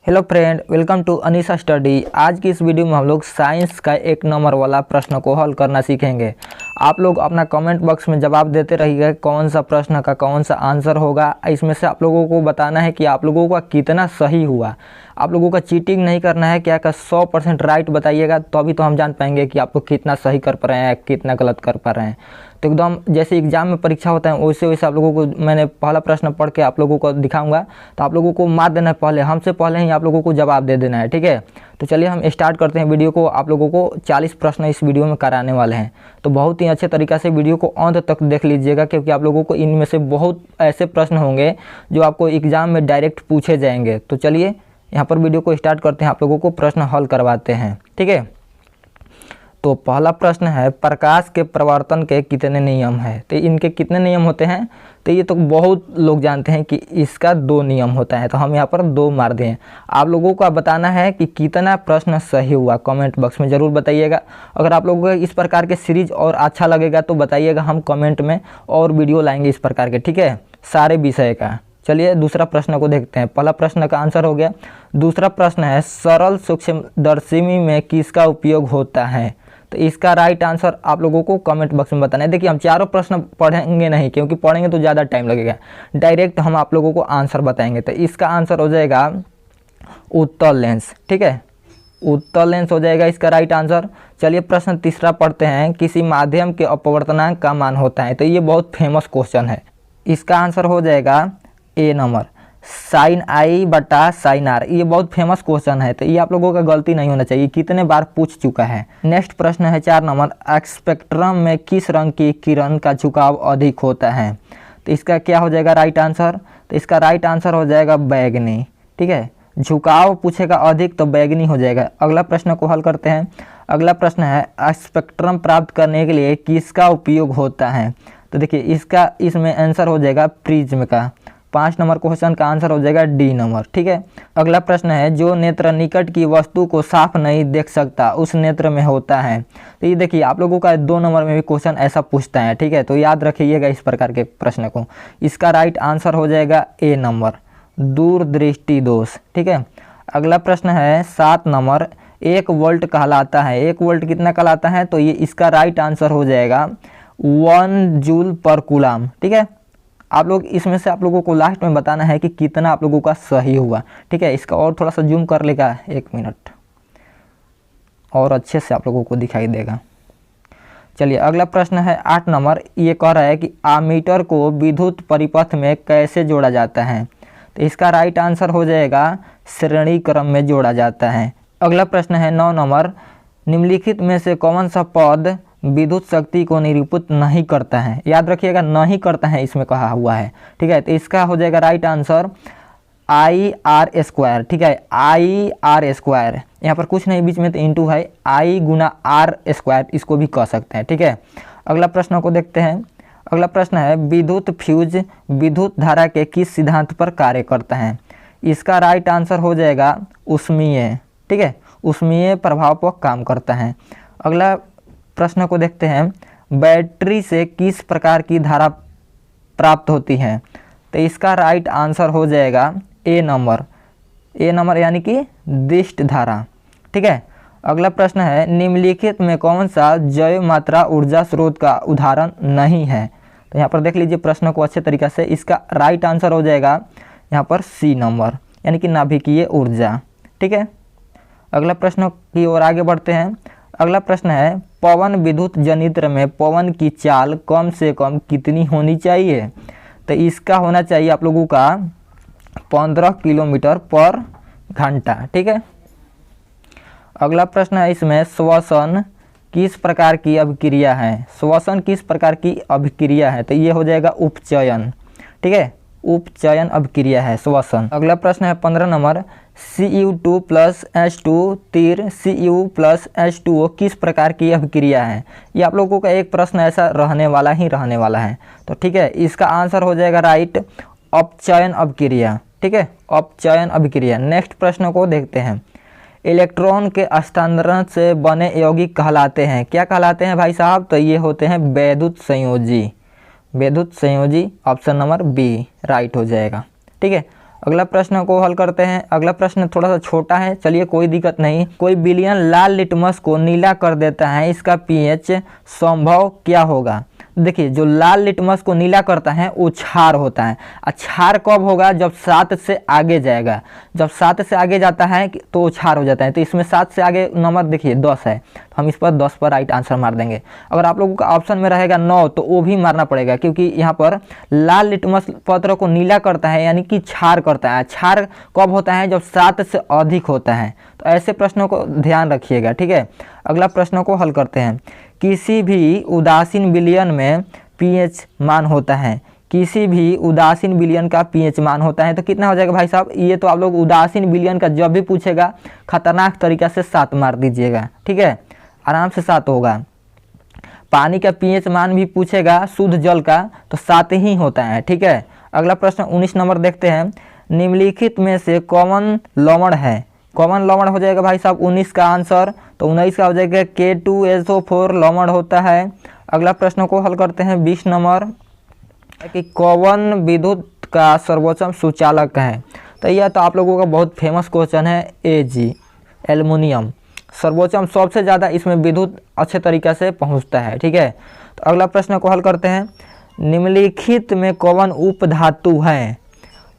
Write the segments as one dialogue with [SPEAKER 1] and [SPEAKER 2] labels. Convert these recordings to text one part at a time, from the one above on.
[SPEAKER 1] Hello friend, welcome to Anisa study. आज की इस वीडियो में हम लोग साइंस का 1 नंबर वाला प्रश्न को हल करना सीखेंगे। आप लोग अपना कमेंट बॉक्स में जवाब देते रहिएगा कौन सा प्रश्न का कौन सा आंसर होगा। इसमें से आप लोगों को बताना है कि आप लोगों का कितना सही हुआ। आप लोगों का चीटिंग नहीं करना है, क्या का 100% राइट बताइएगा, तो अभी तो हम जान पाएंगे कि आप लोग कितना सही कर पा रहे हैं, कितना गलत कर पा रहे हैं। तो एकदम जैसे एग्जाम में परीक्षा होता है वैसे वैसे आप लोगों को मैंने पहला प्रश्न पढ़ के आप लोगों को दिखाऊंगा। तो आप लोगों को मार देना है, पहले हमसे पहले ही आप लोगों को जवाब दे देना है, ठीक है। तो चलिए हम स्टार्ट करते हैं वीडियो को। आप लोगों को 40 प्रश्न इस वीडियो में कराने वाले हैं, तो बहुत ही अच्छे तरीक़ा से वीडियो को अंत तक देख लीजिएगा, क्योंकि आप लोगों को इनमें से बहुत ऐसे प्रश्न होंगे जो आपको एग्ज़ाम में डायरेक्ट पूछे जाएंगे। तो चलिए यहाँ पर वीडियो को स्टार्ट करते हैं, आप लोगों को प्रश्न हल करवाते हैं, ठीक है। तो पहला प्रश्न है, प्रकाश के प्रवर्तन के कितने नियम हैं? तो इनके कितने नियम होते हैं? तो ये तो बहुत लोग जानते हैं कि इसका 2 नियम होता है, तो हम यहाँ पर 2 मार दें। आप लोगों को बताना है कि कितना प्रश्न सही हुआ, कमेंट बॉक्स में ज़रूर बताइएगा। अगर आप लोगों को इस प्रकार के सीरीज और अच्छा लगेगा तो बताइएगा, हम कमेंट में और वीडियो लाएंगे इस प्रकार के, ठीक है, सारे विषय का। चलिए दूसरा प्रश्न को देखते हैं। पहला प्रश्न का आंसर हो गया। दूसरा प्रश्न है, सरल सूक्ष्मदर्शी में किसका उपयोग होता है? तो इसका राइट आंसर आप लोगों को कमेंट बॉक्स में बताना है। देखिए हम चारों प्रश्न पढ़ेंगे नहीं, क्योंकि पढ़ेंगे तो ज़्यादा टाइम लगेगा, डायरेक्ट हम आप लोगों को आंसर बताएंगे। तो इसका आंसर हो जाएगा उत्तल लेंस, ठीक है, उत्तल लेंस हो जाएगा इसका राइट आंसर। चलिए प्रश्न तीसरा पढ़ते हैं, किसी माध्यम के अपवर्तनांक का मान होता है? तो ये बहुत फेमस क्वेश्चन है। इसका आंसर हो जाएगा ए नंबर, साइन आई बटा साइन आर। ये बहुत फेमस क्वेश्चन है, तो ये आप लोगों का गलती नहीं होना चाहिए, कितने बार पूछ चुका है। नेक्स्ट प्रश्न है 4 नंबर, स्पेक्ट्रम में किस रंग की किरण का झुकाव अधिक होता है? तो इसका क्या हो जाएगा राइट आंसर? तो इसका राइट आंसर हो जाएगा बैगनी, ठीक है। झुकाव पूछेगा अधिक तो बैगनी हो जाएगा। अगला प्रश्न को हल करते हैं। अगला प्रश्न है, स्पेक्ट्रम प्राप्त करने के लिए किसका उपयोग होता है? तो देखिए इसमें आंसर हो जाएगा प्रिज्म का। 5 नंबर क्वेश्चन का आंसर हो जाएगा डी नंबर, ठीक है। अगला प्रश्न है, जो नेत्र निकट की वस्तु को साफ नहीं देख सकता उस नेत्र में होता है? तो ये देखिए आप लोगों का 2 नंबर में भी क्वेश्चन ऐसा पूछता है, ठीक है, तो याद रखिएगा इस प्रकार के प्रश्न को। इसका राइट आंसर हो जाएगा ए नंबर, दूरदृष्टि दोष, ठीक है। अगला प्रश्न है 7 नंबर, 1 वोल्ट कहलाता है? 1 वोल्ट कितना कहलाता है? तो ये इसका राइट आंसर हो जाएगा 1 जूल पर कूलम, ठीक है। आप लोग इसमें से आप लोगों को लास्ट में बताना है कि कितना आप लोगों का सही हुआ, ठीक है। इसका और थोड़ा सा जूम कर लेगा, 1 मिनट, और अच्छे से आप लोगों को दिखाई देगा। चलिए अगला प्रश्न है 8 नंबर, ये कह रहा है कि आमीटर को विद्युत परिपथ में कैसे जोड़ा जाता है? तो इसका राइट आंसर हो जाएगा श्रेणी क्रम में जोड़ा जाता है। अगला प्रश्न है 9 नंबर, निम्नलिखित में से कौन सा पद विद्युत शक्ति को निरूपित नहीं करता है? याद रखिएगा नहीं करता है इसमें कहा हुआ है, ठीक है। तो इसका हो जाएगा right answer I R square, ठीक है, आई आर स्क्वायर। यहाँ पर कुछ नहीं बीच में तो इंटू है, आई गुना आर स्क्वायर इसको भी कह सकते हैं, ठीक है। अगला प्रश्न को देखते हैं। अगला प्रश्न है, विद्युत फ्यूज विद्युत धारा के किस सिद्धांत पर कार्य करता है? इसका राइट आंसर हो जाएगा ऊष्मीय, ठीक है, ऊष्मीय प्रभाव पर काम करता है। अगला प्रश्न को देखते हैं, बैटरी से किस प्रकार की धारा प्राप्त होती है? तो इसका राइट आंसर हो जाएगा ए नंबर, ए नंबर यानी कि दिष्ट धारा, ठीक है। अगला प्रश्न है, निम्नलिखित में कौन सा जैव मात्रा ऊर्जा स्रोत का उदाहरण नहीं है? तो यहाँ पर देख लीजिए प्रश्न को अच्छे तरीक़े से। इसका राइट आंसर हो जाएगा यहाँ पर सी नंबर, यानी कि नाभिकीय ऊर्जा, ठीक है। अगला प्रश्न की ओर आगे बढ़ते हैं। अगला प्रश्न है, पवन विद्युत जनित्र में पवन की चाल कम से कम कितनी होनी चाहिए? तो इसका होना चाहिए आप लोगों का 15 किलोमीटर पर घंटा, ठीक है। अगला प्रश्न है, इसमें श्वसन किस प्रकार की अभिक्रिया है? श्वसन किस प्रकार की अभिक्रिया है? तो ये हो जाएगा उपचयन, ठीक है, उपचयन अभिक्रिया है श्वसन। अगला प्रश्न है 15 नंबर, Cu2 प्लस H2 तीर Cu प्लस H2O किस प्रकार की अभिक्रिया है? ये आप लोगों का एक प्रश्न ऐसा रहने वाला है, तो ठीक है, इसका आंसर हो जाएगा राइट अपचयन अभिक्रिया, ठीक है, अपचयन अभिक्रिया। नेक्स्ट प्रश्न को देखते हैं। इलेक्ट्रॉन के हस्तांतरण से बने यौगिक कहलाते हैं? क्या कहलाते हैं भाई साहब? तो ये होते हैं वैद्युत संयोजी, वैद्युत संयोजी, ऑप्शन नंबर बी राइट हो जाएगा, ठीक है। अगला प्रश्न को हल करते हैं। अगला प्रश्न थोड़ा सा छोटा है, चलिए कोई दिक्कत नहीं। कोई विलयन लाल लिटमस को नीला कर देता है, इसका पीएच संभव क्या होगा? देखिए, जो लाल लिटमस को नीला करता है वो क्षार होता है। क्षार कब होगा? जब 7 से आगे जाएगा। जब 7 से आगे जाता है तो वो क्षार हो जाता है। तो इसमें 7 से आगे नंबर देखिए 10 है, तो हम इस पर 10 पर राइट आंसर मार देंगे। अगर आप लोगों का ऑप्शन में रहेगा 9 तो वो भी मारना पड़ेगा, क्योंकि यहाँ पर लाल लिटमस पत्र को नीला करता है यानी कि क्षार करता है। क्षार कब होता है? जब 7 से अधिक होता है। तो ऐसे प्रश्नों को ध्यान रखिएगा, ठीक है। अगला प्रश्नों को हल करते हैं। किसी भी उदासीन विलयन में पीएच मान होता है, किसी भी उदासीन विलयन का पीएच मान होता है, तो कितना हो जाएगा भाई साहब? ये तो आप लोग उदासीन विलयन का जब भी पूछेगा खतरनाक तरीका से 7 मार दीजिएगा, ठीक है, आराम से 7 होगा। पानी का पीएच मान भी पूछेगा शुद्ध जल का तो 7 ही होता है, ठीक है। अगला प्रश्न 19 नंबर देखते हैं। निम्नलिखित में से कौन लवण है? कॉमन लवण हो जाएगा भाई साहब 19 का आंसर, तो 19 का हो जाएगा K2SO4 लवण होता है। अगला प्रश्न को हल करते हैं 20 नंबर कि कौन विद्युत का सर्वोच्च सुचालक है? तो यह तो आप लोगों का बहुत फेमस क्वेश्चन है। Ag एल्युमिनियम सर्वोच्चम, सबसे ज़्यादा इसमें विद्युत अच्छे तरीके से पहुंचता है, ठीक है। तो अगला प्रश्न को हल करते हैं। निम्नलिखित में कौन उपधातु है?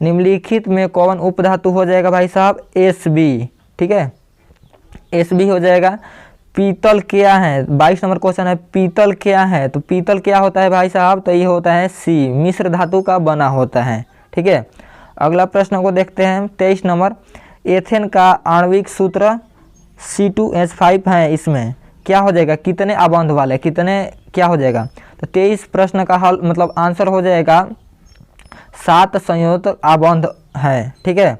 [SPEAKER 1] निम्नलिखित में कौन उपधातु हो जाएगा भाई साहब? Sb, ठीक है, Sb हो जाएगा। पीतल क्या है? 22 नंबर क्वेश्चन है, पीतल क्या है? तो पीतल क्या होता है भाई साहब? तो ये होता है C, मिश्र धातु का बना होता है, ठीक है। अगला प्रश्न को देखते हैं 23 नंबर। एथेन का आणविक सूत्र C2H5 है, इसमें क्या हो जाएगा? कितने आबंध वाले, कितने क्या हो जाएगा? तो 23 प्रश्न का हल मतलब आंसर हो जाएगा 7 संयुक्त आबंध है, ठीक है।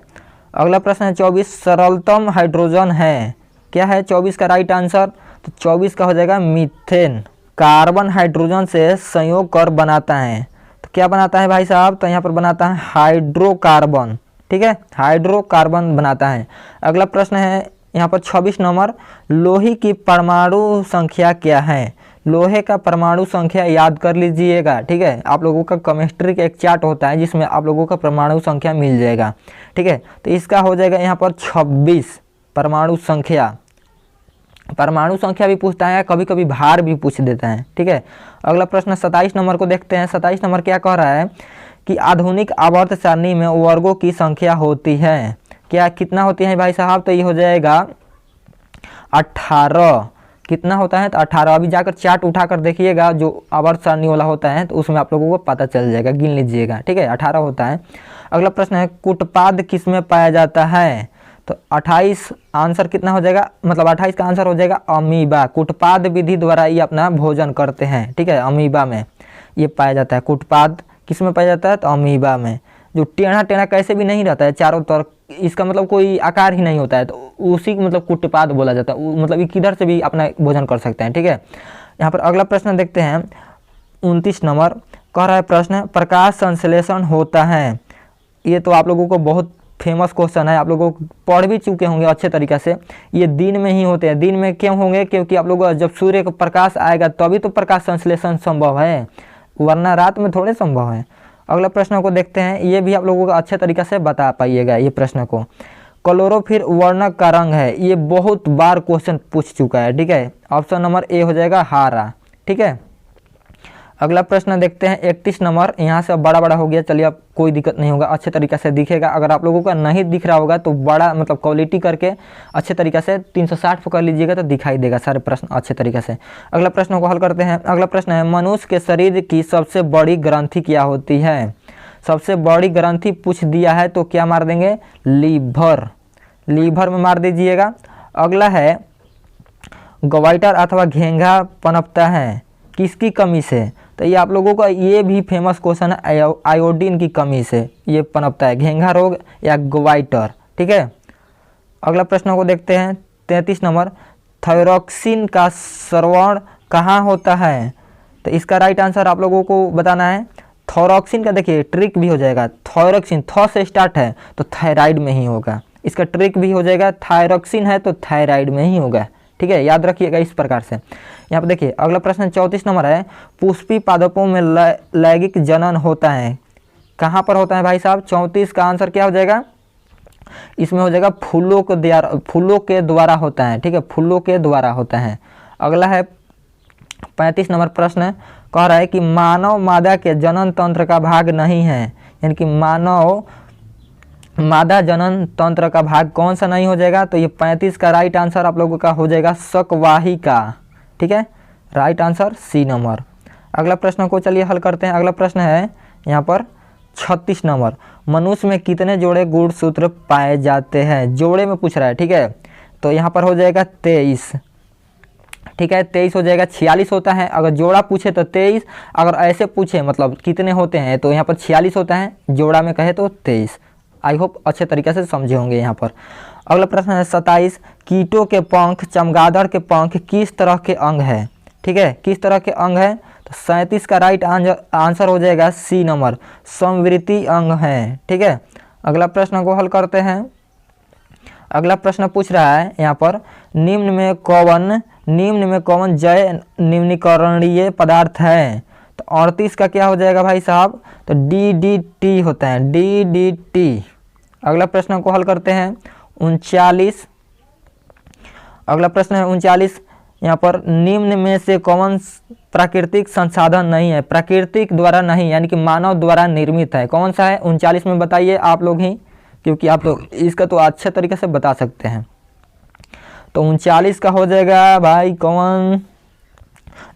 [SPEAKER 1] अगला प्रश्न है 24। सरलतम हाइड्रोजन है, क्या है 24 का राइट आंसर? तो 24 का हो जाएगा मीथेन। कार्बन हाइड्रोजन से संयोग कर बनाता है, तो क्या बनाता है भाई साहब? तो यहाँ पर बनाता है हाइड्रोकार्बन, ठीक है, हाइड्रोकार्बन बनाता है। अगला प्रश्न है यहाँ पर 26 नंबर। लोहे की परमाणु संख्या क्या है? लोहे का परमाणु संख्या याद कर लीजिएगा, ठीक है। आप लोगों का केमिस्ट्री का एक चार्ट होता है जिसमें आप लोगों का परमाणु संख्या मिल जाएगा, ठीक है। तो इसका हो जाएगा यहाँ पर 26 परमाणु संख्या। परमाणु संख्या भी पूछता है, कभी कभी भार भी पूछ देता है, ठीक है। अगला प्रश्न 27 नंबर को देखते हैं। 27 नंबर क्या कह रहा है कि आधुनिक आवर्त सारणी में वर्गों की संख्या होती है, क्या कितना होती है भाई साहब? तो ये हो जाएगा 18। कितना होता है? तो 18। अभी जाकर चार्ट उठाकर देखिएगा जो आवर्त सारणी वाला होता है, तो उसमें आप लोगों को पता चल जाएगा, गिन लीजिएगा, ठीक है, 18 होता है। अगला प्रश्न है कुटपाद किस में पाया जाता है? तो 28 आंसर कितना हो जाएगा? मतलब 28 का आंसर हो जाएगा अमीबा। कुटपाद विधि द्वारा ये अपना भोजन करते हैं, ठीक है, अमीबा में ये पाया जाता है। कुटपाद किस में पाया जाता है? तो अमीबा में। जो टेढ़ा टेढ़ा कैसे भी नहीं रहता है चारों तरफ, इसका मतलब कोई आकार ही नहीं होता है, तो उसी को मतलब कुटपाद बोला जाता है। मतलब ये किधर से भी अपना भोजन कर सकते हैं, ठीक है। यहाँ पर अगला प्रश्न देखते हैं 29 नंबर। कह रहा है प्रश्न प्रकाश संश्लेषण होता है। ये तो आप लोगों को बहुत फेमस क्वेश्चन है, आप लोगों को पढ़ भी चुके होंगे अच्छे तरीके से। ये दिन में ही होते हैं। दिन में क्यों होंगे? क्योंकि आप लोग जब सूर्य का प्रकाश आएगा तभी तो प्रकाश संश्लेषण संभव है, वरना रात में थोड़े संभव है। अगला प्रश्न को देखते हैं, ये भी आप लोगों को अच्छे तरीके से बता पाइएगा ये प्रश्न को। क्लोरोफिल वर्णक का रंग है, ये बहुत बार क्वेश्चन पूछ चुका है, ठीक है। ऑप्शन नंबर ए हो जाएगा हरा, ठीक है। अगला प्रश्न देखते हैं 31 नंबर। यहाँ से अब बड़ा बड़ा हो गया, चलिए अब कोई दिक्कत नहीं होगा, अच्छे तरीके से दिखेगा। अगर आप लोगों का नहीं दिख रहा होगा तो बड़ा मतलब क्वालिटी करके अच्छे तरीके से 360 पर कर लीजिएगा तो दिखाई देगा सारे प्रश्न अच्छे तरीके से। अगला प्रश्न को हल करते हैं। अगला प्रश्न है मनुष्य के शरीर की सबसे बड़ी ग्रंथि क्या होती है? सबसे बड़ी ग्रंथि पूछ दिया है तो क्या मार देंगे? लीवर। लीवर में मार दीजिएगा। अगला है ग्वाइटर अथवा घेंघा पनपता है किसकी कमी से? तो ये आप लोगों का ये भी फेमस क्वेश्चन है, आयोडीन की कमी से ये पनपता है, घेंघा रोग या ग्वाइटर, ठीक है। अगला प्रश्न को देखते हैं 33 नंबर। थायरॉक्सिन का स्रावण कहाँ होता है? तो इसका राइट आंसर आप लोगों को बताना है। थायरॉक्सिन का देखिए ट्रिक भी हो जाएगा, थायरॉक्सिन थ से स्टार्ट है तो थायराइड में ही होगा, इसका ट्रिक भी हो जाएगा। थायरॉक्सिन है तो थायराइड में ही होगा, ठीक है, याद रखिएगा इस प्रकार से। यहाँ पर देखिए अगला प्रश्न 34 नंबर है। पुष्पी पादपों में लैंगिक जनन होता है, कहाँ पर होता है भाई साहब? 34 का आंसर क्या हो जाएगा? इसमें हो जाएगा फूलों के द्वारा होता है। ठीक है, फूलों के द्वारा होता है। अगला है 35 नंबर प्रश्न, कह रहा है कि मानव मादा के जनन तंत्र का भाग नहीं है, यानी कि मानव मादा जनन तंत्र का भाग कौन सा नहीं हो जाएगा? तो ये 35 का राइट आंसर आप लोगों का हो जाएगा शकवाहिका। ठीक है, राइट आंसर सी नंबर। अगला प्रश्न को चलिए हल करते हैं। अगला प्रश्न है यहाँ पर 36 नंबर, मनुष्य में कितने जोड़े गुणसूत्र पाए जाते हैं? जोड़े में पूछ रहा है। ठीक है, तो यहाँ पर हो जाएगा 23। ठीक है, 23 हो जाएगा। 46 होता है, अगर जोड़ा पूछे तो 23, अगर ऐसे पूछे मतलब कितने होते हैं तो यहाँ पर 46 होता है, जोड़ा में कहे तो 23। आई होप अच्छे तरीके से समझे होंगे यहाँ पर। अगला प्रश्न है 27, कीटों के पंख, चमगादड़ के पंख किस तरह के अंग है? ठीक है, किस तरह के अंग है? तो 37 का राइट आंसर हो जाएगा सी नंबर, समवृत्ति अंग है। ठीक है, अगला प्रश्न को हल करते हैं। अगला प्रश्न पूछ रहा है यहाँ पर, निम्न में कौन जय निम्नीकरणीय पदार्थ है? तो 38 का क्या हो जाएगा भाई साहब? तो DDT होता है, DDT। अगला प्रश्न को हल करते हैं 39। अगला प्रश्न है 39, यहाँ पर निम्न में से कौन प्राकृतिक संसाधन नहीं है? प्राकृतिक द्वारा नहीं, यानी कि मानव द्वारा निर्मित है। कौन सा है 39 में? बताइए आप लोग ही, क्योंकि आप लोग इसका तो अच्छे तरीके से बता सकते हैं। तो 39 का हो जाएगा भाई कौन?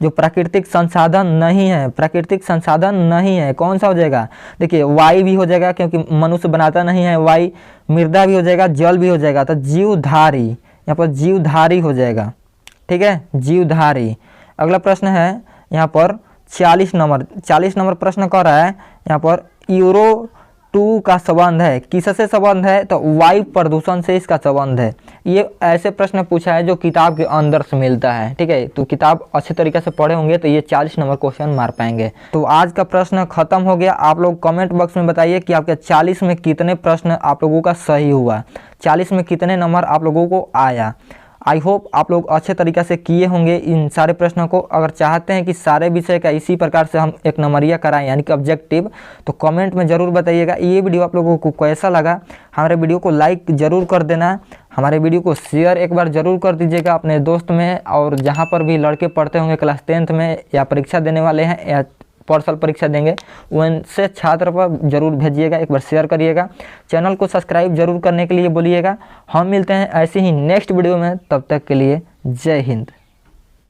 [SPEAKER 1] जो प्राकृतिक संसाधन नहीं है, प्राकृतिक संसाधन नहीं है, कौन सा हो जाएगा? देखिए, वायु भी हो जाएगा क्योंकि मनुष्य बनाता नहीं है वायु, मृदा भी हो जाएगा, जल भी हो जाएगा, तो जीवधारी, यहाँ पर जीवधारी हो जाएगा। ठीक है, जीवधारी। अगला प्रश्न है यहाँ पर 40 नंबर प्रश्न कर रहा है यहाँ पर, यूरो 2 का संबंध है, किससे संबंध है? तो वायु प्रदूषण से इसका संबंध है। ये ऐसे प्रश्न पूछा है जो किताब के अंदर से मिलता है। ठीक है, तो किताब अच्छे तरीके से पढ़े होंगे तो ये 40 नंबर क्वेश्चन मार पाएंगे। तो आज का प्रश्न खत्म हो गया। आप लोग कमेंट बॉक्स में बताइए कि आपके 40 में कितने प्रश्न आप लोगों का सही हुआ, 40 में कितने नंबर आप लोगों को आया। आई होप आप लोग अच्छे तरीके से किए होंगे इन सारे प्रश्नों को। अगर चाहते हैं कि सारे विषय का इसी प्रकार से हम एक नंबरिया कराएं, यानी कि ऑब्जेक्टिव, तो कमेंट में ज़रूर बताइएगा। ये वीडियो आप लोगों को कैसा लगा? हमारे वीडियो को लाइक ज़रूर कर देना, हमारे वीडियो को शेयर एक बार ज़रूर कर दीजिएगा अपने दोस्त में, और जहाँ पर भी लड़के पढ़ते होंगे क्लास 10th में या परीक्षा देने वाले हैं या पर्सनल परीक्षा देंगे, उनसे छात्र पर जरूर भेजिएगा, एक बार शेयर करिएगा। चैनल को सब्सक्राइब जरूर करने के लिए बोलिएगा। हम मिलते हैं ऐसे ही नेक्स्ट वीडियो में, तब तक के लिए जय हिंद।